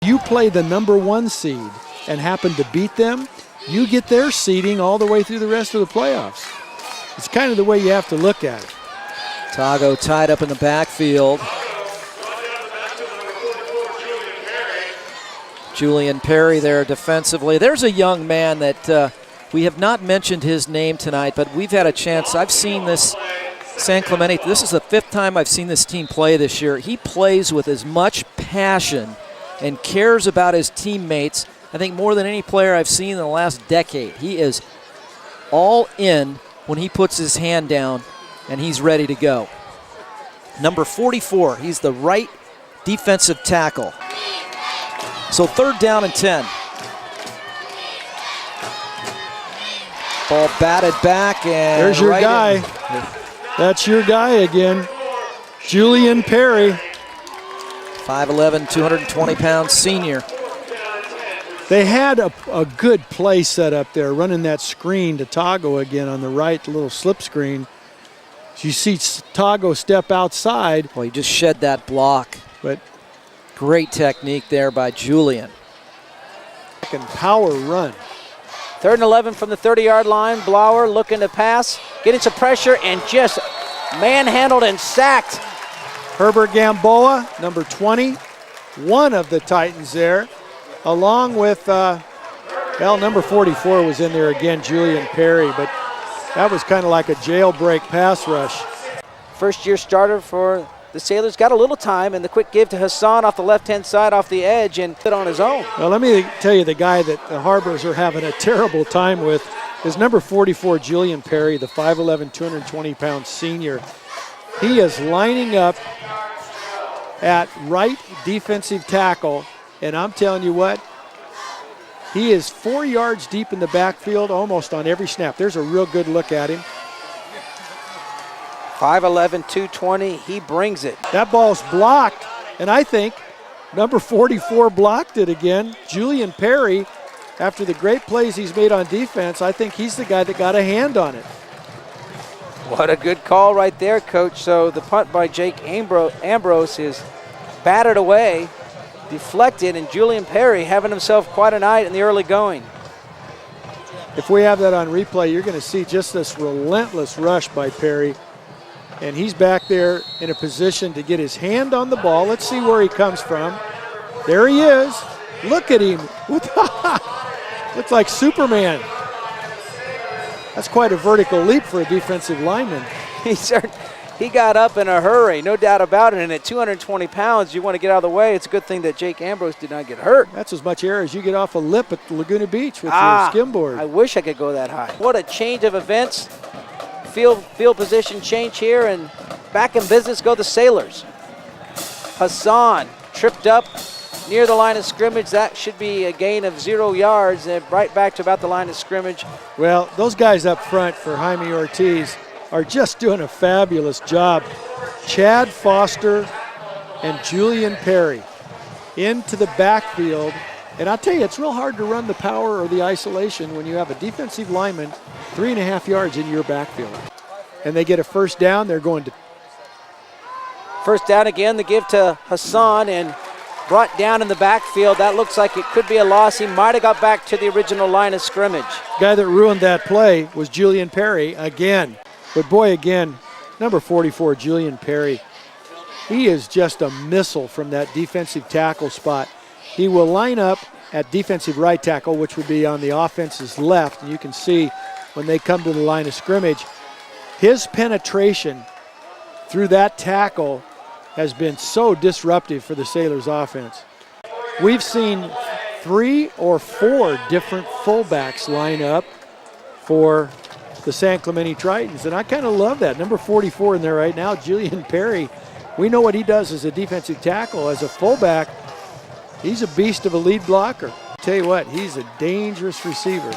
You play the #1 seed and happen to beat them, you get their seeding all the way through the rest of the playoffs. It's kind of the way you have to look at it. Tago tied up in the backfield. Julian Perry there defensively. There's a young man that we have not mentioned his name tonight, but we've had a chance. I've seen this San Clemente. This is the 5th time I've seen this team play this year. He plays with as much passion and cares about his teammates, I think, more than any player I've seen in the last decade. He is all in when he puts his hand down, and he's ready to go. Number 44, he's the right defensive tackle. So 3rd down and 10. Ball batted back, and there's your guy. That's your guy again, Julian Perry. 5'11", 220-pound senior. They had a good play set up there, running that screen to Tago again on the right, the little slip screen. You see Tago step outside. Well, he just shed that block. But great technique there by Julian. Power run. 3rd and 11 from the 30-yard line. Blower looking to pass, getting some pressure, and just manhandled and sacked. Herbert Gamboa, number 20, one of the Titans there, along with, number 44 was in there again, Julian Perry, but that was kind of like a jailbreak pass rush. First-year starter for the Sailors, got a little time, and the quick give to Hassan off the left-hand side off the edge and put on his own. Well, let me tell you, the guy that the Harbors are having a terrible time with is number 44, Julian Perry, the 5'11", 220-pound senior. He is lining up at right defensive tackle, and I'm telling you what, he is 4 yards deep in the backfield almost on every snap. There's a real good look at him. 5'11", 220, he brings it. That ball's blocked, and I think number 44 blocked it again. Julian Perry, after the great plays he's made on defense, I think he's the guy that got a hand on it. What a good call right there, Coach. So the punt by Jake Ambrose is batted away, deflected, and Julian Perry having himself quite a night in the early going. If we have that on replay, you're going to see just this relentless rush by Perry. And he's back there in a position to get his hand on the ball. Let's see where he comes from. There he is. Look at him. Looks like Superman. That's quite a vertical leap for a defensive lineman. He got up in a hurry, no doubt about it. And at 220 pounds, you want to get out of the way. It's a good thing that Jake Ambrose did not get hurt. That's as much air as you get off a lip at Laguna Beach with your skimboard. I wish I could go that high. What a change of events. Field position change here, and back in business go the Sailors. Hassan tripped up near the line of scrimmage. That should be a gain of 0 yards, and right back to about the line of scrimmage. Well, those guys up front for Jaime Ortiz are just doing a fabulous job. Chad Foster and Julian Perry into the backfield. And I'll tell you, it's real hard to run the power or the isolation when you have a defensive lineman 3.5 yards in your backfield. And they get a first down, they're going to. First down again, the give to Hassan, and brought down in the backfield. That looks like it could be a loss. He might have got back to the original line of scrimmage. Guy that ruined that play was Julian Perry again. But boy, again, number 44, Julian Perry, he is just a missile from that defensive tackle spot. He will line up at defensive right tackle, which would be on the offense's left, and you can see when they come to the line of scrimmage, his penetration through that tackle has been so disruptive for the Sailors offense. We've seen 3 or 4 different fullbacks line up for the San Clemente Tritons, and I kind of love that. Number 44 in there right now, Julian Perry. We know what he does as a defensive tackle. As a fullback, he's a beast of a lead blocker. Tell you what, he's a dangerous receiver.